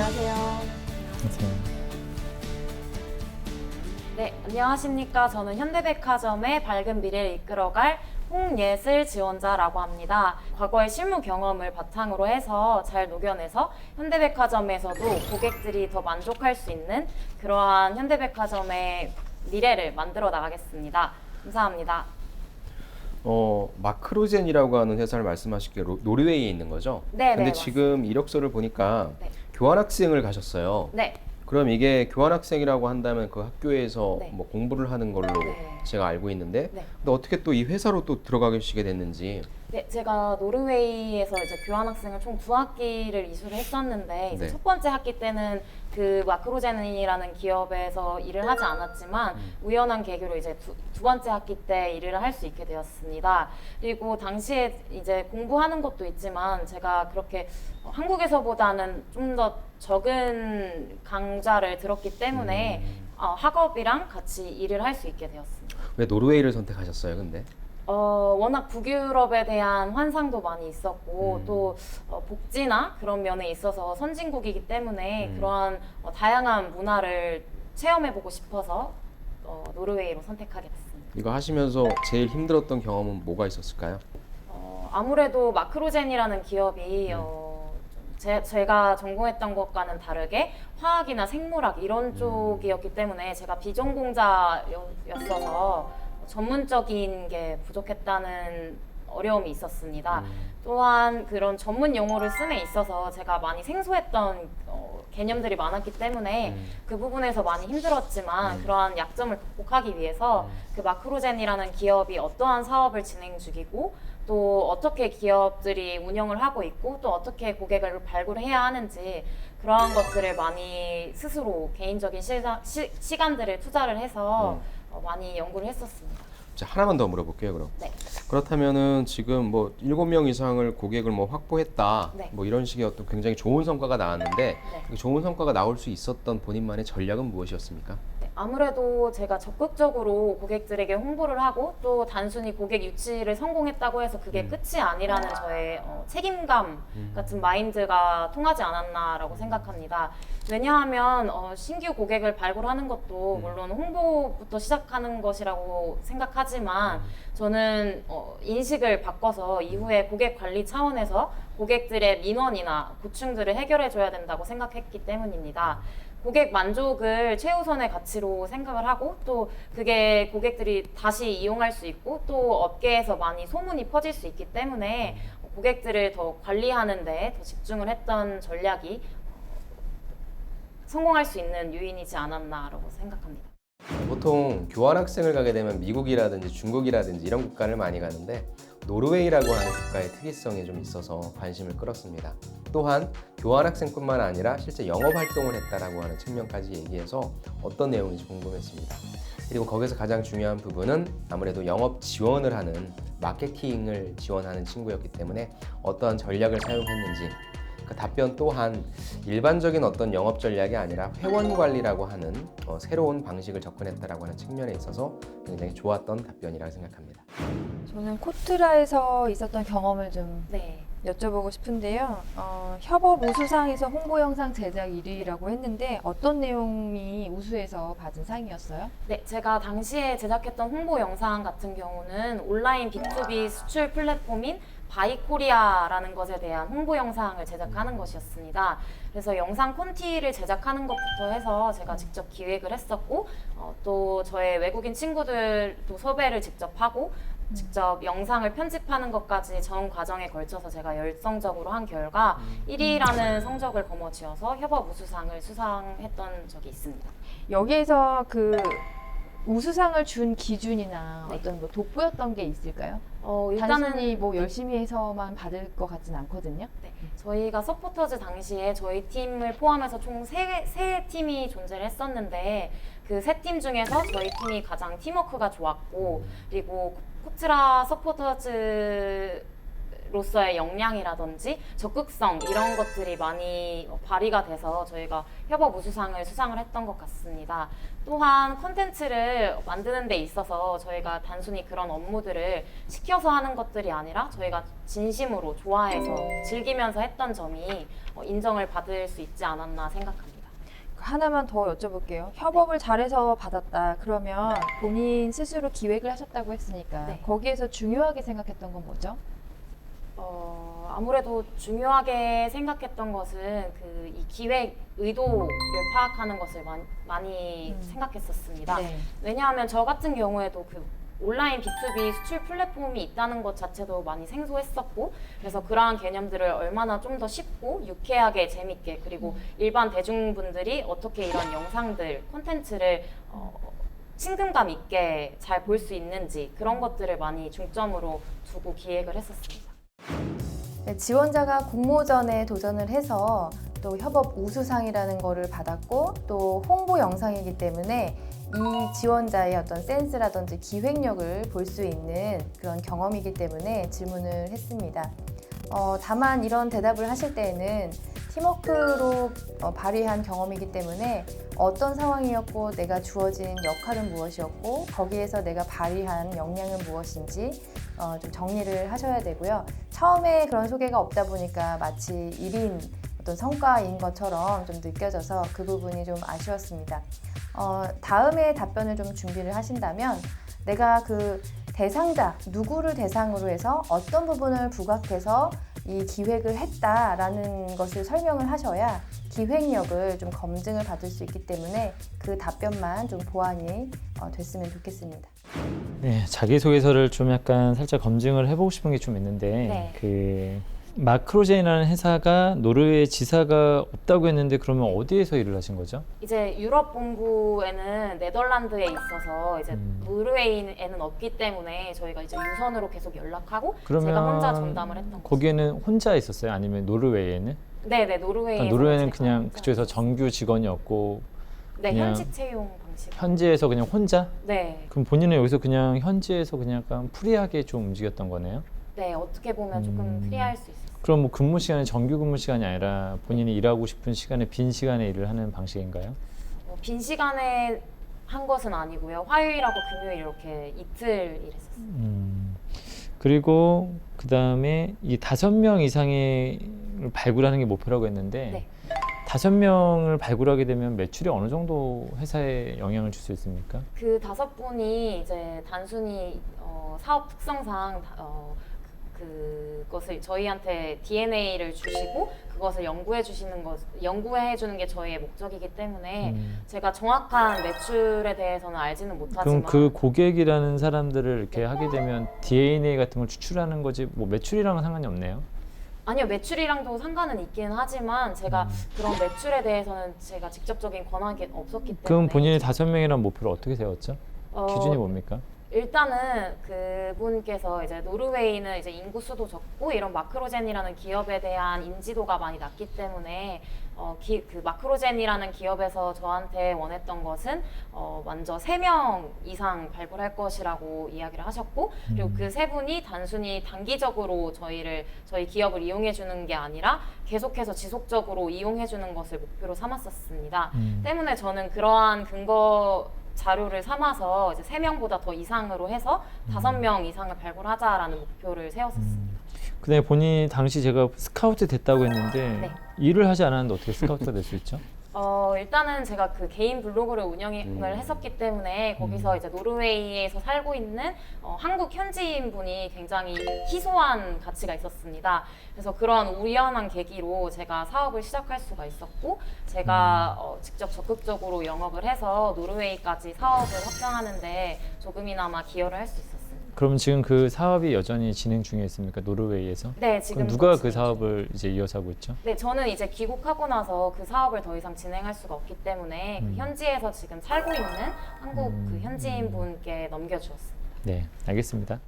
안녕하세요. 안녕하세요. 네, 안녕하십니까. 저는 현대백화점의 밝은 미래를 이끌어갈 홍예슬 지원자라고 합니다. 과거의 실무 경험을 바탕으로 해서 잘 녹여내서 현대백화점에서도 고객들이 더 만족할 수 있는 그러한 현대백화점의 미래를 만들어 나가겠습니다. 감사합니다. 마크로젠이라고 하는 회사를 말씀하실 게 노르웨이에 있는 거죠? 네, 근데 네, 지금 이력서를 보니까 네. 교환학생을 가셨어요. 네, 그럼 이게 교환학생이라고 한다면 그 학교에서 네. 뭐 공부를 하는 걸로 네. 제가 알고 있는데, 네. 근데 어떻게 또 이 회사로 또 들어가시게 됐는지. 네, 제가 노르웨이에서 이제 교환학생을 총 2학기를 이수를 했었는데 이제 네. 첫 번째 학기 때는 그 마크로젠이라는 기업에서 일을 하지 않았지만 우연한 계기로 이제 두 번째 학기 때 일을 할 수 있게 되었습니다. 그리고 당시에 이제 공부하는 것도 있지만 제가 그렇게 한국에서보다는 좀 더 적은 강좌를 들었기 때문에 학업이랑 같이 일을 할 수 있게 되었습니다. 왜 노르웨이를 선택하셨어요, 근데? 워낙 북유럽에 대한 환상도 많이 있었고 또 복지나 그런 면에 있어서 선진국이기 때문에 그러한 다양한 문화를 체험해보고 싶어서 노르웨이로 선택하게 됐습니다. 이거 하시면서 제일 힘들었던 경험은 뭐가 있었을까요? 아무래도 마크로젠이라는 기업이 제가 전공했던 것과는 다르게 화학이나 생물학 이런 쪽이었기 때문에 제가 비전공자였어서 전문적인 게 부족했다는 어려움이 있었습니다. 또한 그런 전문 용어를 씀에 있어서 제가 많이 생소했던 개념들이 많았기 때문에 그 부분에서 많이 힘들었지만 그러한 약점을 극복하기 위해서 그 마크로젠이라는 기업이 어떠한 사업을 진행 중이고 또 어떻게 기업들이 운영을 하고 있고 또 어떻게 고객을 발굴해야 하는지 그러한 것들을 많이 스스로 개인적인 시간들을 투자를 해서 많이 연구를 했었습니다. 자, 하나만 더 물어볼게요, 그럼. 네. 그렇다면은 지금 뭐 7명 이상을 고객을 뭐 확보했다. 네. 뭐 이런 식의 어떤 굉장히 좋은 성과가 나왔는데 네. 그 좋은 성과가 나올 수 있었던 본인만의 전략은 무엇이었습니까? 네, 아무래도 제가 적극적으로 고객들에게 홍보를 하고 또 단순히 고객 유치를 성공했다고 해서 그게 끝이 아니라는 저의 책임감 같은 마인드가 통하지 않았나라고 생각합니다. 왜냐하면 신규 고객을 발굴하는 것도 물론 홍보부터 시작하는 것이라고 생각하지만 저는 인식을 바꿔서 이후에 고객 관리 차원에서 고객들의 민원이나 고충들을 해결해 줘야 된다고 생각했기 때문입니다. 고객 만족을 최우선의 가치로 생각을 하고 또 그게 고객들이 다시 이용할 수 있고 또 업계에서 많이 소문이 퍼질 수 있기 때문에 고객들을 더 관리하는 데 더 집중을 했던 전략이 성공할 수 있는 요인이지 않았나라고 생각합니다. 보통 교환학생을 가게 되면 미국이라든지 중국이라든지 이런 국가를 많이 가는데 노르웨이라고 하는 국가의 특이성이 좀 있어서 관심을 끌었습니다. 또한 교환학생뿐만 아니라 실제 영업 활동을 했다라고 하는 측면까지 얘기해서 어떤 내용인지 궁금했습니다. 그리고 거기서 가장 중요한 부분은 아무래도 영업 지원을 하는 마케팅을 지원하는 친구였기 때문에 어떠한 전략을 사용했는지 그 답변 또한 일반적인 어떤 영업 전략이 아니라 회원 관리라고 하는 새로운 방식을 접근했다라고 하는 측면에 있어서 굉장히 좋았던 답변이라고 생각합니다. 저는 코트라에서 있었던 경험을 좀 네. 여쭤보고 싶은데요. 협업 우수상에서 홍보 영상 제작 1위라고 했는데 어떤 내용이 우수해서 받은 상이었어요? 네, 제가 당시에 제작했던 홍보 영상 같은 경우는 온라인 B2B 수출 플랫폼인 바이코리아라는 것에 대한 홍보 영상을 제작하는 것이었습니다. 그래서 영상 콘티를 제작하는 것부터 해서 제가 직접 기획을 했었고 또 저의 외국인 친구들도 섭외를 직접 하고 직접 영상을 편집하는 것까지 전 과정에 걸쳐서 제가 열성적으로 한 결과 1위라는 성적을 거머쥐어서 협업 우수상을 수상했던 적이 있습니다. 여기에서 그 우수상을 준 기준이나 네. 어떤 뭐 돋보였던 게 있을까요? 일단은 단순히 뭐 열심히 해서만 받을 것 같진 않거든요. 네, 저희가 서포터즈 당시에 저희 팀을 포함해서 총 세 팀이 존재를 했었는데 그 세 팀 중에서 저희 팀이 가장 팀워크가 좋았고 그리고 코트라 서포터즈를 기획으로서의 역량이라든지 적극성 이런 것들이 많이 발휘가 돼서 저희가 협업 우수상을 수상을 했던 것 같습니다. 또한 콘텐츠를 만드는 데 있어서 저희가 단순히 그런 업무들을 시켜서 하는 것들이 아니라 저희가 진심으로 좋아해서 즐기면서 했던 점이 인정을 받을 수 있지 않았나 생각합니다. 하나만 더 여쭤볼게요. 협업을 잘해서 받았다. 그러면 본인 스스로 기획을 하셨다고 했으니까 네. 거기에서 중요하게 생각했던 건 뭐죠? 아무래도 중요하게 생각했던 것은 이 기획 의도를 파악하는 것을 많이 생각했었습니다. 네. 왜냐하면 저 같은 경우에도 그 온라인 B2B 수출 플랫폼이 있다는 것 자체도 많이 생소했었고, 그래서 그러한 개념들을 얼마나 좀 더 쉽고 유쾌하게 재밌게, 그리고 일반 대중분들이 어떻게 이런 영상들, 콘텐츠를 친근감 있게 잘 볼 수 있는지 그런 것들을 많이 중점으로 두고 기획을 했었습니다. 네, 지원자가 공모전에 도전을 해서 또 협업 우수상이라는 거를 받았고 또 홍보 영상이기 때문에 이 지원자의 어떤 센스라든지 기획력을 볼 수 있는 그런 경험이기 때문에 질문을 했습니다. 다만 이런 대답을 하실 때에는 팀워크로 발휘한 경험이기 때문에 어떤 상황이었고 내가 주어진 역할은 무엇이었고 거기에서 내가 발휘한 역량은 무엇인지 좀 정리를 하셔야 되고요. 처음에 그런 소개가 없다 보니까 마치 1인 어떤 성과인 것처럼 좀 느껴져서 그 부분이 좀 아쉬웠습니다. 다음에 답변을 좀 준비를 하신다면 내가 그 대상자, 누구를 대상으로 해서 어떤 부분을 부각해서 이 기획을 했다라는 것을 설명을 하셔야 기획력을 좀 검증을 받을 수 있기 때문에 그 답변만 좀 보완이 됐으면 좋겠습니다. 네, 자기소개서를 좀 약간 살짝 검증을 해보고 싶은 게 좀 있는데 네. 그 마크로젠이라는 회사가 노르웨이 지사가 없다고 했는데 그러면 어디에서 일을 하신 거죠? 이제 유럽 본부에는 네덜란드에 있어서 이제 노르웨이에는 없기 때문에 저희가 이제 유선으로 계속 연락하고 그러면 제가 혼자 전담을 했던 거죠. 거기에는 혼자 있었어요? 아니면 노르웨이에는? 네네, 노르웨이에서 노르웨이는 제가 그냥 혼자 그쪽에서 정규 직원이었고 네, 그냥 현직 채용 방식. 현지에서 그냥 혼자? 네, 그럼 본인은 여기서 그냥 현지에서 그냥 약간 프리하게 좀 움직였던 거네요? 네, 어떻게 보면 조금 프리할 수 있어요. 그럼 뭐 근무 시간이 정규 근무 시간이 아니라 본인이 일하고 싶은 시간에 빈 시간에 일을 하는 방식인가요? 빈 시간에 한 것은 아니고요. 화요일하고 금요일 이렇게 이틀 일했었어요. 그리고 그 다음에 이 5명 이상의 발굴하는 게 목표라고 했는데 네. 5명을 발굴하게 되면 매출이 어느 정도 회사에 영향을 줄 수 있습니까? 그 5분이 이제 단순히 사업 특성상 그것을 저희한테 DNA를 주시고 그것을 연구해 주는 게 저희의 목적이기 때문에 제가 정확한 매출에 대해서는 알지는 못하지만 그럼 그 고객이라는 사람들을 이렇게 하게 되면 DNA 같은 걸 추출하는 거지 뭐 매출이랑은 상관이 없네요. 아니요, 매출이랑도 상관은 있기는 하지만 제가 그런 매출에 대해서는 제가 직접적인 권한이 없었기 때문에 그럼 본인이 5명이라는 목표를 어떻게 세웠죠? 기준이 뭡니까? 일단은 그분께서 이제 노르웨이는 이제 인구 수도 적고 이런 마크로젠이라는 기업에 대한 인지도가 많이 낮기 때문에 그 마크로젠이라는 기업에서 저한테 원했던 것은 먼저 3명 이상 발굴할 것이라고 이야기를 하셨고 그리고 그 3분이 단순히 단기적으로 저희 기업을 이용해 주는 게 아니라 계속해서 지속적으로 이용해 주는 것을 목표로 삼았었습니다. 때문에 저는 그러한 근거 자료를 삼아서 이제 3명보다 더 이상으로 해서 5명 이상을 발굴하자라는 목표를 세웠었습니다. 그다음에 본인이 당시 제가 스카우트 됐다고 했는데 네. 일을 하지 않았는데 어떻게 스카우트가 될 수 있죠? 일단은 제가 그 개인 블로그를 운영을 했었기 때문에 거기서 이제 노르웨이에서 살고 있는 한국 현지인 분이 굉장히 희소한 가치가 있었습니다. 그래서 그런 우연한 계기로 제가 사업을 시작할 수가 있었고 제가 직접 적극적으로 영업을 해서 노르웨이까지 사업을 확장하는데 조금이나마 기여를 할 수 있었습니다. 그럼 지금 그 사업이 여전히 진행 중에 있습니까? 노르웨이에서? 네, 지금 그럼 누가 그 사업을 이제 이어서 하고 있죠? 네, 저는 이제 귀국하고 나서 그 사업을 더 이상 진행할 수가 없기 때문에 그 현지에서 지금 살고 있는 한국 그 현지인 분께 넘겨주었습니다. 네, 알겠습니다.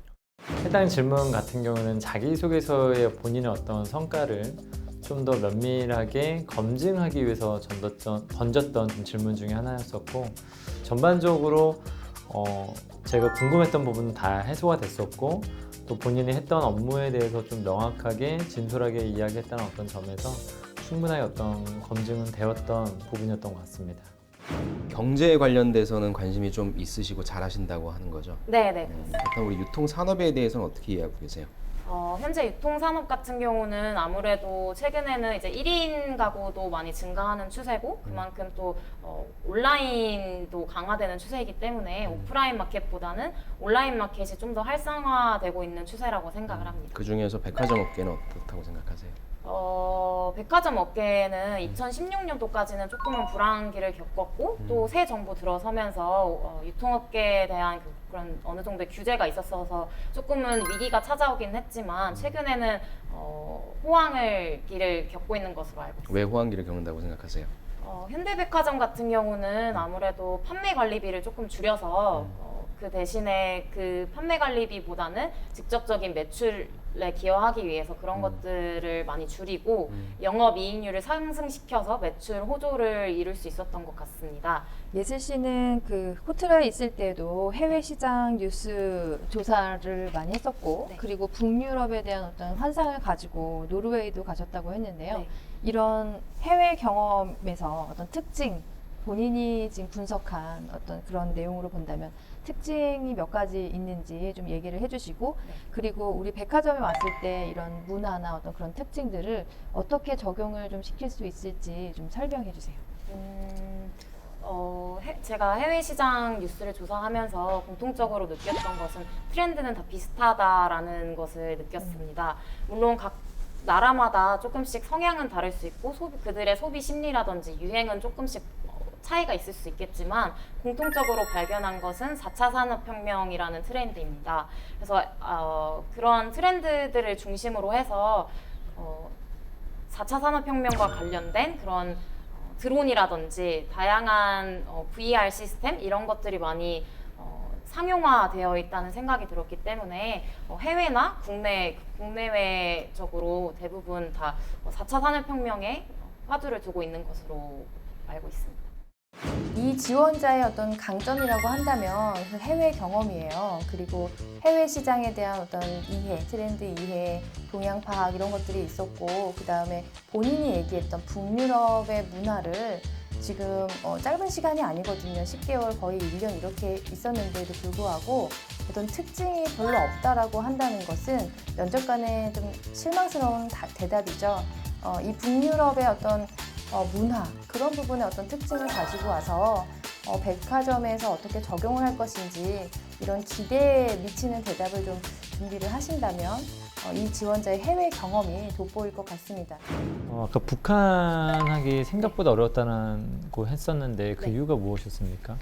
해당 질문 같은 경우는 자기소개서에 본인의 어떤 성과를 좀 더 면밀하게 검증하기 위해서 던졌던 좀 질문 중에 하나였었고 전반적으로 제가 궁금했던 부분은 다 해소가 됐었고 또 본인이 했던 업무에 대해서 좀 명확하게 진솔하게 이야기했다는 어떤 점에서 충분하게 어떤 검증은 되었던 부분이었던 것 같습니다. 경제에 관련돼서는 관심이 좀 있으시고 잘하신다고 하는 거죠. 네네. 일단 우리 유통 산업에 대해서는 어떻게 이해하고 계세요? 현재 유통산업 같은 경우는 아무래도 최근에는 이제 1인 가구도 많이 증가하는 추세고 그만큼 또 온라인도 강화되는 추세이기 때문에 오프라인 마켓보다는 온라인 마켓이 좀 더 활성화되고 있는 추세라고 생각을 합니다. 그 중에서 백화점 업계는 어떻다고 생각하세요? 백화점 업계는 2016년도까지는 조금은 불황기를 겪었고 또 새 정부 들어서면서 유통업계에 대한 그런 어느 정도의 규제가 있었어서 조금은 위기가 찾아오긴 했지만 최근에는 호황을 길을 겪고 있는 것으로 알고 있습니다. 왜 호황기를 겪는다고 생각하세요? 현대백화점 같은 경우는 아무래도 판매 관리비를 조금 줄여서 그 대신에 그 판매 관리비보다는 직접적인 매출에 기여하기 위해서 그런 것들을 많이 줄이고 영업 이익률을 상승시켜서 매출 호조를 이룰 수 있었던 것 같습니다. 예슬 씨는 그 호텔에 있을 때도 해외 시장 뉴스 조사를 많이 했었고 네. 그리고 북유럽에 대한 어떤 환상을 가지고 노르웨이도 가셨다고 했는데요. 네. 이런 해외 경험에서 어떤 특징, 본인이 지금 분석한 어떤 그런 내용으로 본다면 특징이 몇 가지 있는지 좀 얘기를 해주시고 네. 그리고 우리 백화점에 왔을 때 이런 문화나 어떤 그런 특징들을 어떻게 적용을 좀 시킬 수 있을지 좀 설명해 주세요. 제가 해외 시장 뉴스를 조사하면서 공통적으로 느꼈던 것은 트렌드는 다 비슷하다라는 것을 느꼈습니다. 물론 각 나라마다 조금씩 성향은 다를 수 있고 그들의 소비 심리라든지 유행은 조금씩 차이가 있을 수 있겠지만 공통적으로 발견한 것은 4차 산업혁명이라는 트렌드입니다. 그래서 그런 트렌드들을 중심으로 해서 4차 산업혁명과 관련된 그런 드론이라든지 다양한 VR 시스템 이런 것들이 많이 상용화되어 있다는 생각이 들었기 때문에 해외나 국내외적으로 대부분 다 4차 산업혁명에 화두를 두고 있는 것으로 알고 있습니다. 이 지원자의 어떤 강점이라고 한다면 그 해외 경험이에요. 그리고 해외 시장에 대한 어떤 이해, 트렌드 이해, 동향 파악 이런 것들이 있었고 그 다음에 본인이 얘기했던 북유럽의 문화를 지금 짧은 시간이 아니거든요. 10개월 거의 1년 이렇게 있었는데도 불구하고 어떤 특징이 별로 없다라고 한다는 것은 면접관의 좀 실망스러운 대답이죠. 이 북유럽의 어떤 문화 그런 부분의 어떤 특징을 가지고 와서 백화점에서 어떻게 적용을 할 것인지 이런 기대에 미치는 대답을 좀 준비를 하신다면 이 지원자의 해외 경험이 돋보일 것 같습니다. 아까 북한하기 생각보다 어려웠다고 했었는데 그 네. 이유가 무엇이었습니까?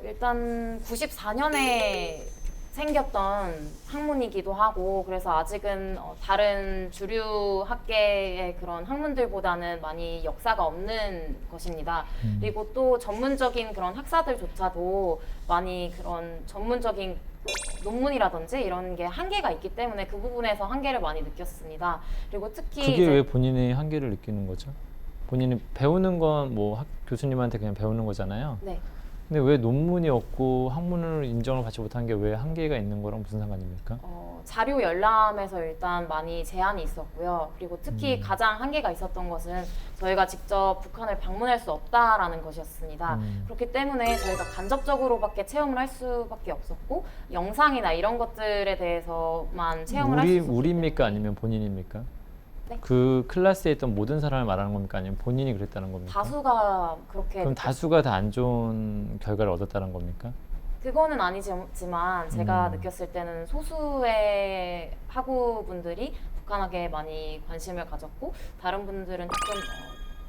일단 94년에 생겼던 학문이기도 하고 그래서 아직은 다른 주류 학계의 그런 학문들보다는 많이 역사가 없는 것입니다. 그리고 또 전문적인 그런 학사들조차도 많이 그런 전문적인 논문이라든지 이런 게 한계가 있기 때문에 그 부분에서 한계를 많이 느꼈습니다. 그리고 특히 그게 이제 왜 본인의 한계를 느끼는 거죠? 본인이 배우는 건 뭐 교수님한테 그냥 배우는 거잖아요. 네. 근데 왜 논문이 없고 학문을 인정을 받지 못한 게 왜 한계가 있는 거랑 무슨 상관입니까? 자료 열람에서 일단 많이 제한이 있었고요. 그리고 특히 가장 한계가 있었던 것은 저희가 직접 북한을 방문할 수 없다라는 것이었습니다. 그렇기 때문에 저희가 간접적으로밖에 체험을 할 수밖에 없었고 영상이나 이런 것들에 대해서만 체험을 할 수 있었기 우리입니까? 때문에 아니면 본인입니까? 네. 그 클래스에 있던 모든 사람을 말하는 겁니까? 아니면 본인이 그랬다는 겁니까? 다수가 그렇게 그럼 다수가 다 안 좋은 결과를 얻었다는 겁니까? 그거는 아니지만 제가 느꼈을 때는 소수의 학우분들이 북한학에 많이 관심을 가졌고 다른 분들은 조금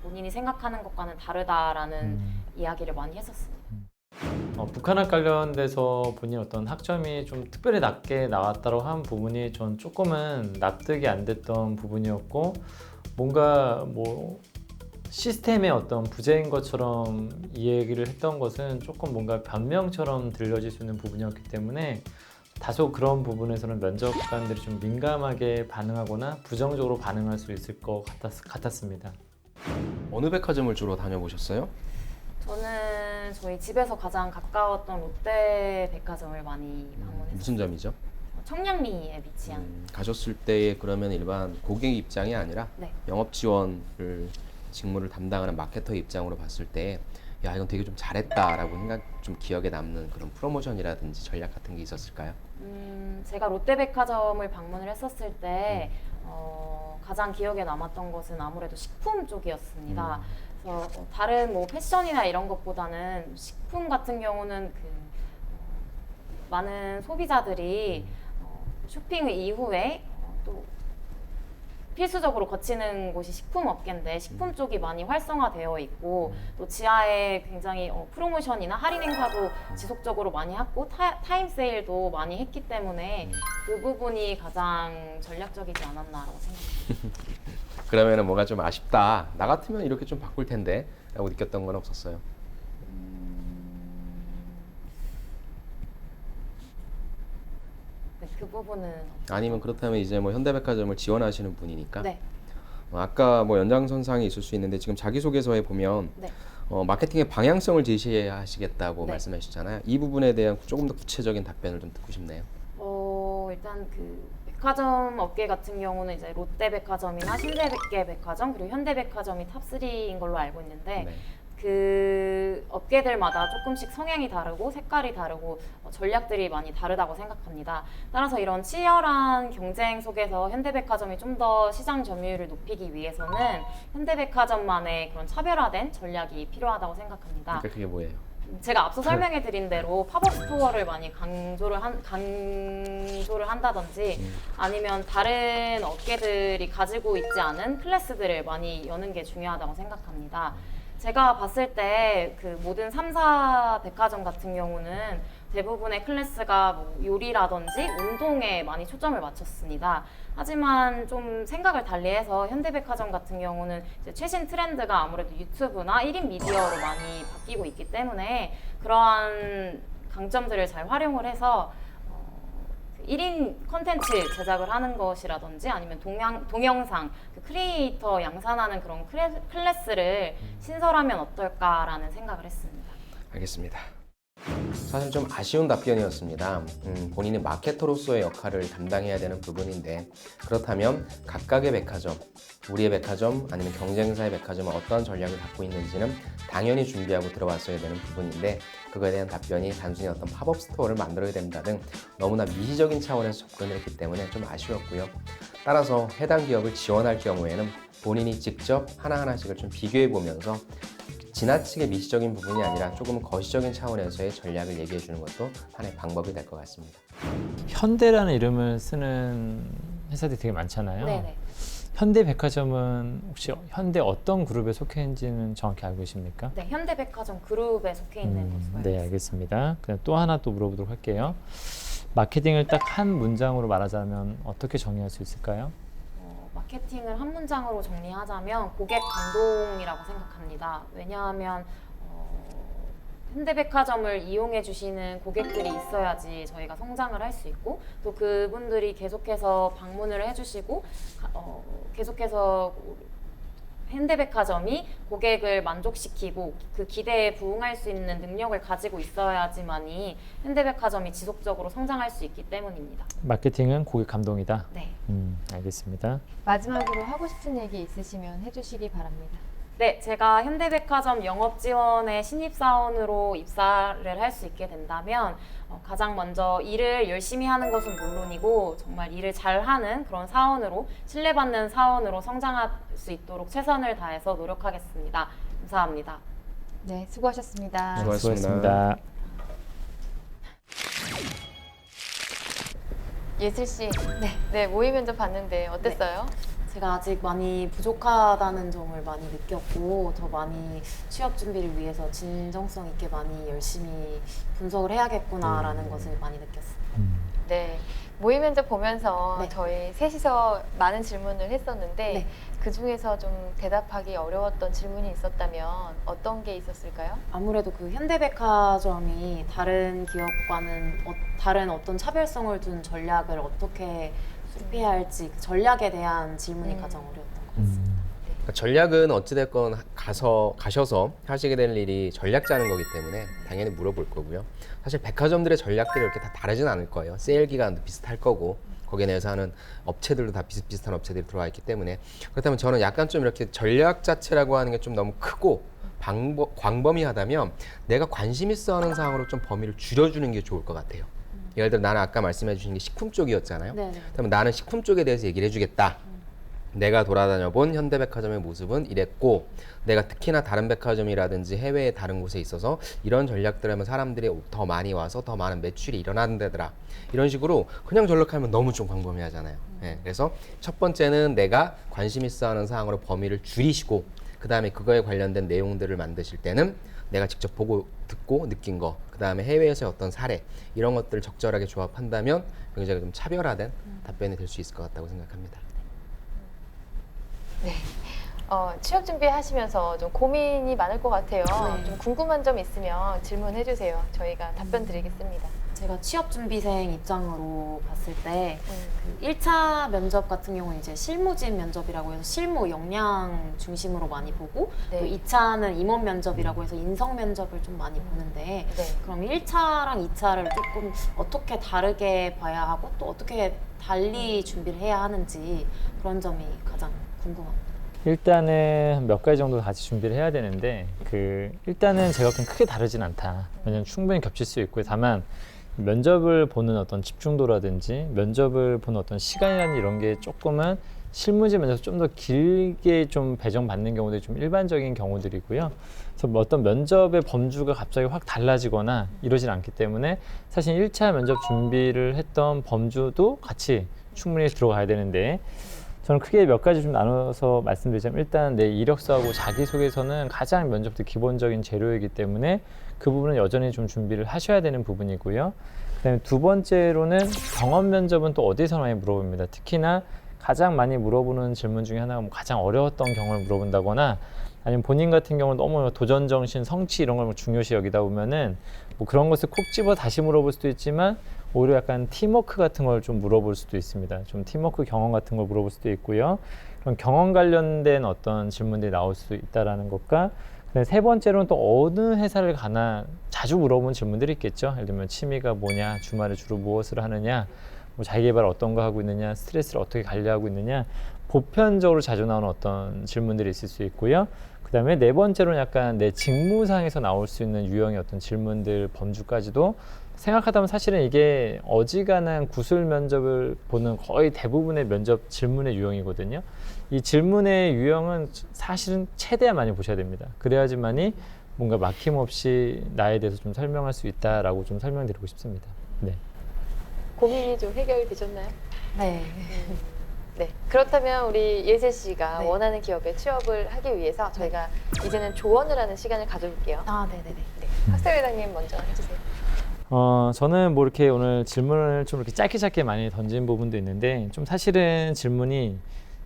본인이 생각하는 것과는 다르다라는 이야기를 많이 했었습니다. 북한학 관련돼서 본인 어떤 학점이 좀 특별히 낮게 나왔다고 한 부분이 전 조금은 납득이 안 됐던 부분이었고 뭔가 뭐 시스템의 어떤 부재인 것처럼 이 얘기를 했던 것은 조금 뭔가 변명처럼 들려질 수 있는 부분이었기 때문에 다소 그런 부분에서는 면접관들이 좀 민감하게 반응하거나 부정적으로 반응할 수 있을 것 같았습니다. 어느 백화점을 주로 다녀보셨어요? 저는 저희 집에서 가장 가까웠던 롯데 백화점을 많이 방문했어요. 무슨 점이죠? 청량리에 위치한 가셨을 때 그러면 일반 고객 입장이 아니라 네. 영업 지원을 직무를 담당하는 마케터 입장으로 봤을 때 야, 이건 되게 좀 잘했다라고 생각, 좀 기억에 남는 그런 프로모션이라든지 전략 같은 게 있었을까요? 제가 롯데백화점을 방문을 했었을 때 가장 기억에 남았던 것은 아무래도 식품 쪽이었습니다. 그래서 다른 뭐 패션이나 이런 것보다는 식품 같은 경우는 많은 소비자들이 쇼핑 이후에 또 필수적으로 거치는 곳이 식품 업계인데 식품 쪽이 많이 활성화되어 있고 또 지하에 굉장히 프로모션이나 할인 행사도 지속적으로 많이 했고 타임 세일도 많이 했기 때문에 그 부분이 가장 전략적이지 않았나라고 생각합니다. 그러면은 뭐가 좀 아쉽다. 나 같으면 이렇게 좀 바꿀 텐데 라고 느꼈던 건 없었어요? 네, 그 부분은 아니면 그렇다면 이제 뭐 현대백화점을 지원하시는 분이니까 네, 아까 뭐 연장선상이 있을 수 있는데 지금 자기소개서에 보면 네. 마케팅의 방향성을 제시하시겠다고 네. 말씀하셨잖아요. 이 부분에 대한 조금 더 구체적인 답변을 좀 듣고 싶네요. 일단 그 백화점 업계 같은 경우는 이제 롯데백화점이나 신세계백화점 그리고 현대백화점이 탑3인 걸로 알고 있는데 네. 그 업계들마다 조금씩 성향이 다르고 색깔이 다르고 전략들이 많이 다르다고 생각합니다. 따라서 이런 치열한 경쟁 속에서 현대백화점이 좀 더 시장 점유율을 높이기 위해서는 현대백화점만의 그런 차별화된 전략이 필요하다고 생각합니다. 그러니까 그게 뭐예요? 제가 앞서 설명해 드린 대로 팝업 스토어를 많이 강조를 한다든지 아니면 다른 업계들이 가지고 있지 않은 클래스들을 많이 여는 게 중요하다고 생각합니다. 제가 봤을 때 그 모든 3사 백화점 같은 경우는 대부분의 클래스가 뭐 요리라든지 운동에 많이 초점을 맞췄습니다. 하지만 좀 생각을 달리해서 현대백화점 같은 경우는 이제 최신 트렌드가 아무래도 유튜브나 1인 미디어로 많이 바뀌고 있기 때문에 그러한 강점들을 잘 활용을 해서 1인 컨텐츠 제작을 하는 것이라든지 아니면 동영상, 그 크리에이터 양산하는 그런 클래스를 신설하면 어떨까라는 생각을 했습니다. 알겠습니다. 사실 좀 아쉬운 답변이었습니다. 본인이 마케터로서의 역할을 담당해야 되는 부분인데 그렇다면 각각의 백화점, 우리의 백화점 아니면 경쟁사의 백화점은 어떠한 전략을 갖고 있는지는 당연히 준비하고 들어왔어야 되는 부분인데 그거에 대한 답변이 단순히 어떤 팝업 스토어를 만들어야 된다 등 너무나 미시적인 차원에서 접근을 했기 때문에 좀 아쉬웠고요. 따라서 해당 기업을 지원할 경우에는 본인이 직접 하나하나씩을 좀 비교해 보면서 지나치게 미시적인 부분이 아니라 조금 거시적인 차원에서의 전략을 얘기해 주는 것도 하나의 방법이 될 것 같습니다. 현대라는 이름을 쓰는 회사들이 되게 많잖아요. 네네. 현대백화점은 혹시 현대 어떤 그룹에 속해 있는지는 정확히 알고 계십니까? 네, 현대백화점 그룹에 속해 있는 것으로 알고 네, 있습니다. 알겠습니다. 그럼 또 하나 또 물어보도록 할게요. 마케팅을 딱 한 문장으로 말하자면 어떻게 정의할 수 있을까요? 마케팅을 한 문장으로 정리하자면 고객 감동이라고 생각합니다. 왜냐하면 현대백화점을 이용해 주시는 고객들이 있어야지 저희가 성장을 할 수 있고 또 그분들이 계속해서 방문을 해주시고 계속해서 현대백화점이 고객을 만족시키고 그 기대에 부응할 수 있는 능력을 가지고 있어야지만이 현대백화점이 지속적으로 성장할 수 있기 때문입니다. 마케팅은 고객 감동이다. 네. 알겠습니다. 마지막으로 하고 싶은 얘기 있으시면 해주시기 바랍니다. 네, 제가 현대백화점 영업지원의 신입사원으로 입사를 할 수 있게 된다면 가장 먼저 일을 열심히 하는 것은 물론이고 정말 일을 잘하는 그런 사원으로 신뢰받는 사원으로 성장할 수 있도록 최선을 다해서 노력하겠습니다. 감사합니다. 네, 수고하셨습니다. 수고하셨습니다. 예슬 씨, 네, 모의 면접 봤는데 어땠어요? 제가 아직 많이 부족하다는 점을 많이 느꼈고 더 많이 취업 준비를 위해서 진정성 있게 많이 열심히 분석을 해야겠구나라는 것을 많이 느꼈습니다. 네, 모의 면접 보면서 네. 저희 셋이서 많은 질문을 했었는데 네. 그 중에서 좀 대답하기 어려웠던 질문이 있었다면 어떤 게 있었을까요? 아무래도 그 현대백화점이 다른 기업과는 다른 어떤 차별성을 둔 전략을 어떻게 수립해야 할지 그 전략에 대한 질문이 가장 어려웠던 것 같습니다. 전략은 어찌됐건 가셔서 하시게 될 일이 전략 짜는 거기 때문에 당연히 물어볼 거고요. 사실 백화점들의 전략들이 이렇게 다 다르진 않을 거예요. 세일 기간도 비슷할 거고 거기에 대해서 하는 업체들도 다 비슷비슷한 업체들이 들어와 있기 때문에 그렇다면 저는 약간 좀 이렇게 전략 자체라고 하는 게 좀 너무 크고 광범위하다면 내가 관심 있어 하는 사항으로 좀 범위를 줄여주는 게 좋을 것 같아요. 예를 들어 나는 아까 말씀해 주신 게 식품 쪽이었잖아요. 네네. 그러면 나는 식품 쪽에 대해서 얘기를 해주겠다. 내가 돌아다녀 본 현대백화점의 모습은 이랬고 내가 특히나 다른 백화점이라든지 해외의 다른 곳에 있어서 이런 전략들을 하면 사람들이 더 많이 와서 더 많은 매출이 일어난다더라. 이런 식으로 그냥 전략하면 너무 좀 광범위하잖아요. 예, 그래서 첫 번째는 내가 관심 있어 하는 사항으로 범위를 줄이시고 그 다음에 그거에 관련된 내용들을 만드실 때는 내가 직접 보고 듣고 느낀 거, 그 다음에 해외에서의 어떤 사례 이런 것들을 적절하게 조합한다면 굉장히 좀 차별화된 답변이 될 수 있을 것 같다고 생각합니다. 취업 준비하시면서 좀 고민이 많을 것 같아요. 네. 좀 궁금한 점 있으면 질문해 주세요. 저희가 답변 드리겠습니다. 제가 취업 준비생 입장으로 봤을 때 그 1차 면접 같은 경우는 이제 실무진 면접이라고 해서 실무 역량 중심으로 많이 보고 네. 또 2차는 임원 면접이라고 해서 인성 면접을 좀 많이 보는데 네. 그럼 1차랑 2차를 조금 어떻게 다르게 봐야 하고 또 어떻게 달리 준비를 해야 하는지 그런 점이 가장 궁금합니다. 일단은 몇 가지 정도 같이 준비를 해야 되는데 일단은 제가 그렇게 크게 다르진 않다. 왜냐면 충분히 겹칠 수 있고요. 다만 면접을 보는 어떤 집중도라든지 면접을 보는 어떤 시간이라는 이런 게 조금은 실무진 면접에서 좀 더 길게 좀 배정받는 경우들이 좀 일반적인 경우들이고요. 그래서 뭐 어떤 면접의 범주가 갑자기 확 달라지거나 이러진 않기 때문에 사실 1차 면접 준비를 했던 범주도 같이 충분히 들어가야 되는데 저는 크게 몇 가지 좀 나눠서 말씀드리자면 일단 내 이력서하고 자기소개서는 가장 면접 때 기본적인 재료이기 때문에 그 부분은 여전히 좀 준비를 하셔야 되는 부분이고요. 그다음에 두 번째로는 경험 면접은 또 어디서 많이 물어봅니다. 특히나 가장 많이 물어보는 질문 중에 하나가 뭐 가장 어려웠던 경험을 물어본다거나 아니면 본인 같은 경우는 너무 도전 정신, 성취 이런 걸 중요시 여기다 보면은 뭐 그런 것을 콕 집어 다시 물어볼 수도 있지만 오히려 약간 팀워크 같은 걸 좀 물어볼 수도 있습니다. 좀 팀워크 경험 같은 걸 물어볼 수도 있고요. 그런 경험 관련된 어떤 질문들이 나올 수 있다라는 것과 세 번째로는 또 어느 회사를 가나 자주 물어보는 질문들이 있겠죠. 예를 들면 취미가 뭐냐, 주말에 주로 무엇을 하느냐, 뭐 자기개발 어떤 거 하고 있느냐, 스트레스를 어떻게 관리하고 있느냐, 보편적으로 자주 나오는 어떤 질문들이 있을 수 있고요. 그 다음에 네 번째로는 약간 내 직무상에서 나올 수 있는 유형의 어떤 질문들 범주까지도 생각하다 보면 사실은 이게 어지간한 구술 면접을 보는 거의 대부분의 면접 질문의 유형이거든요. 이 질문의 유형은 사실은 최대한 많이 보셔야 됩니다. 그래야지만이 뭔가 막힘없이 나에 대해서 좀 설명할 수 있다라고 좀 설명드리고 싶습니다. 네. 고민이 좀 해결되셨나요? 네. 네. 그렇다면 우리 예슬 씨가 네. 원하는 기업에 취업을 하기 위해서 저희가 이제는 조언을 하는 시간을 가져볼게요. 아, 네네네. 네. 학생회장님 먼저 해주세요. 저는 뭐 이렇게 오늘 질문을 좀 이렇게 짧게 많이 던진 부분도 있는데 좀 사실은 질문이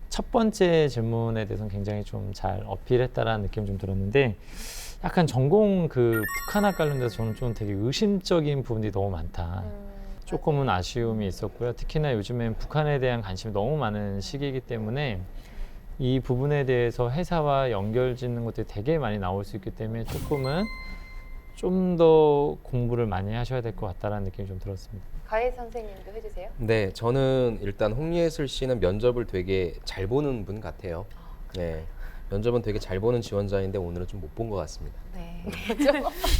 첫 번째 질문에 대해서는 굉장히 좀 잘 어필했다라는 느낌이 좀 들었는데 약간 전공 북한학 관련돼서 저는 좀 되게 의심적인 부분들이 너무 많다. 조금은 아쉬움이 있었고요. 특히나 요즘엔 북한에 대한 관심이 너무 많은 시기이기 때문에 이 부분에 대해서 회사와 연결 짓는 것들이 되게 많이 나올 수 있기 때문에 조금은 좀 더 공부를 많이 하셔야 될 것 같다라는 느낌이 좀 들었습니다. 가혜 선생님도 해주세요. 네, 저는 일단 홍예슬 씨는 면접을 되게 잘 보는 분 같아요. 네, 면접은 되게 잘 보는 지원자인데 오늘은 좀 못 본 것 같습니다. 네.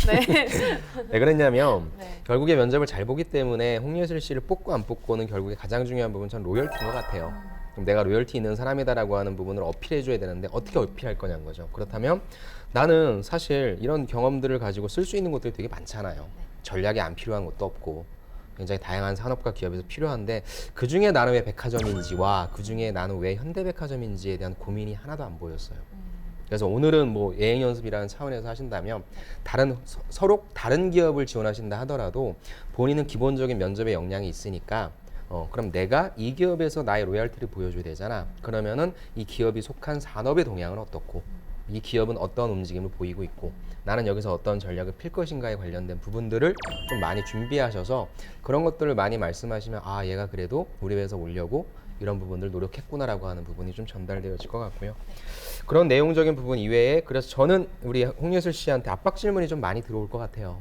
네. 왜 그랬냐면 네. 결국에 면접을 잘 보기 때문에 홍예슬 씨를 뽑고 안 뽑고는 결국에 가장 중요한 부분은 전 로열티인 것 같아요. 그럼 내가 로열티 있는 사람이다라고 하는 부분을 어필해줘야 되는데 어떻게 어필할 거냐는 거죠. 그렇다면 나는 사실 이런 경험들을 가지고 쓸 수 있는 것들이 되게 많잖아요. 전략이 안 필요한 것도 없고 굉장히 다양한 산업과 기업에서 필요한데 그중에 나는 왜 백화점인지와 그중에 나는 왜 현대백화점인지에 대한 고민이 하나도 안 보였어요. 그래서 오늘은 뭐 예행 연습이라는 차원에서 하신다면 서로 다른 기업을 지원하신다 하더라도 본인은 기본적인 면접의 역량이 있으니까 그럼 내가 이 기업에서 나의 로열티를 보여줘야 되잖아. 그러면은 이 기업이 속한 산업의 동향은 어떻고 이 기업은 어떤 움직임을 보이고 있고 나는 여기서 어떤 전략을 필 것인가에 관련된 부분들을 좀 많이 준비하셔서 그런 것들을 많이 말씀하시면 아 얘가 그래도 우리 회사 오려고 이런 부분들 노력했구나라고 하는 부분이 좀 전달되어질 것 같고요. 그런 내용적인 부분 이외에 그래서 저는 우리 홍예슬 씨한테 압박 질문이 좀 많이 들어올 것 같아요.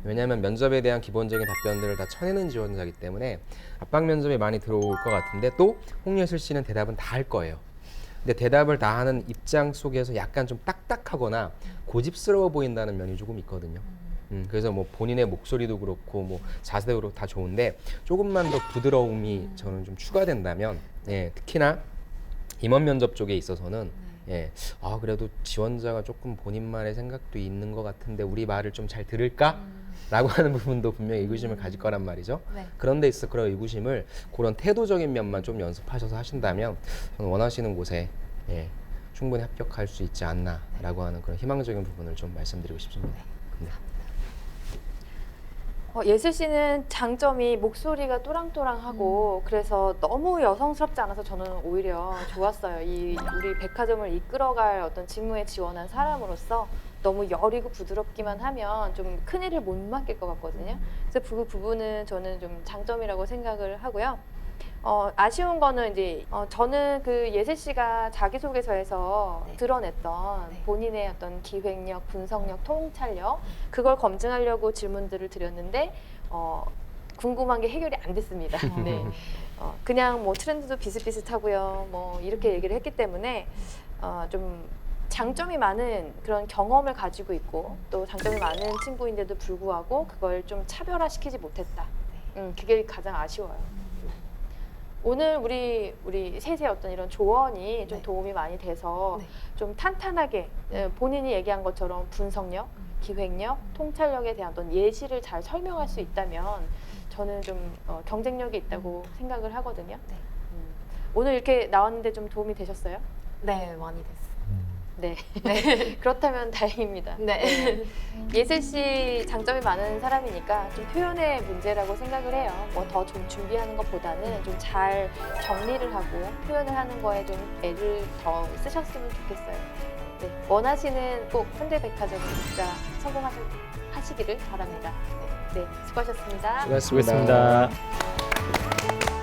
왜냐하면 면접에 대한 기본적인 답변들을 다 쳐내는 지원자이기 때문에 압박 면접이 많이 들어올 것 같은데 또 홍예슬 씨는 대답은 다 할 거예요. 근데 대답을 다 하는 입장 속에서 약간 좀 딱딱하거나 고집스러워 보인다는 면이 조금 있거든요. 그래서 뭐 본인의 목소리도 그렇고 뭐 자세도 다 좋은데 조금만 더 부드러움이 저는 좀 추가된다면 예, 특히나 임원 면접 쪽에 있어서는 예, 아 그래도 지원자가 조금 본인만의 생각도 있는 것 같은데 우리 말을 좀 잘 들을까? 라고 하는 부분도 분명히 의구심을 가질 거란 말이죠. 네. 그런 데 있어 그런 의구심을 그런 태도적인 면만 좀 연습하셔서 하신다면 저는 원하시는 곳에 예, 충분히 합격할 수 있지 않나라고 하는 그런 희망적인 부분을 좀 말씀드리고 싶습니다. 네. 예슬 씨는 장점이 목소리가 또랑또랑하고 그래서 너무 여성스럽지 않아서 저는 오히려 좋았어요. 이 우리 백화점을 이끌어갈 어떤 직무에 지원한 사람으로서 너무 여리고 부드럽기만 하면 좀 큰일을 못 맡길 것 같거든요. 그래서 그 부분은 저는 좀 장점이라고 생각을 하고요. 아쉬운 거는 이제 저는 그 예슬 씨가 자기소개서에서 네. 드러냈던 네. 본인의 어떤 기획력, 분석력, 통찰력 그걸 검증하려고 질문들을 드렸는데 궁금한 게 해결이 안 됐습니다. 네. 그냥 뭐 트렌드도 비슷비슷하고요. 뭐 이렇게 얘기를 했기 때문에 좀 장점이 많은 그런 경험을 가지고 있고 또 장점이 많은 친구인데도 불구하고 그걸 좀 차별화시키지 못했다. 그게 가장 아쉬워요. 오늘 우리 셋의 어떤 이런 조언이 좀 네. 도움이 많이 돼서 네. 좀 탄탄하게 본인이 얘기한 것처럼 분석력, 기획력, 통찰력에 대한 어떤 예시를 잘 설명할 수 있다면 저는 좀 경쟁력이 있다고 생각을 하거든요. 네. 오늘 이렇게 나왔는데 좀 도움이 되셨어요? 네, 많이 됐어요. 네. 그렇다면 다행입니다. 네. 예슬 씨 장점이 많은 사람이니까 좀 표현의 문제라고 생각을 해요. 뭐 더 좀 준비하는 것보다는 좀 잘 정리를 하고 표현을 하는 거에 좀 애를 더 쓰셨으면 좋겠어요. 네. 원하시는 꼭 현대백화점 입사 성공하시기를 바랍니다. 네. 수고하셨습니다. 수고하셨습니다. 수고했습니다.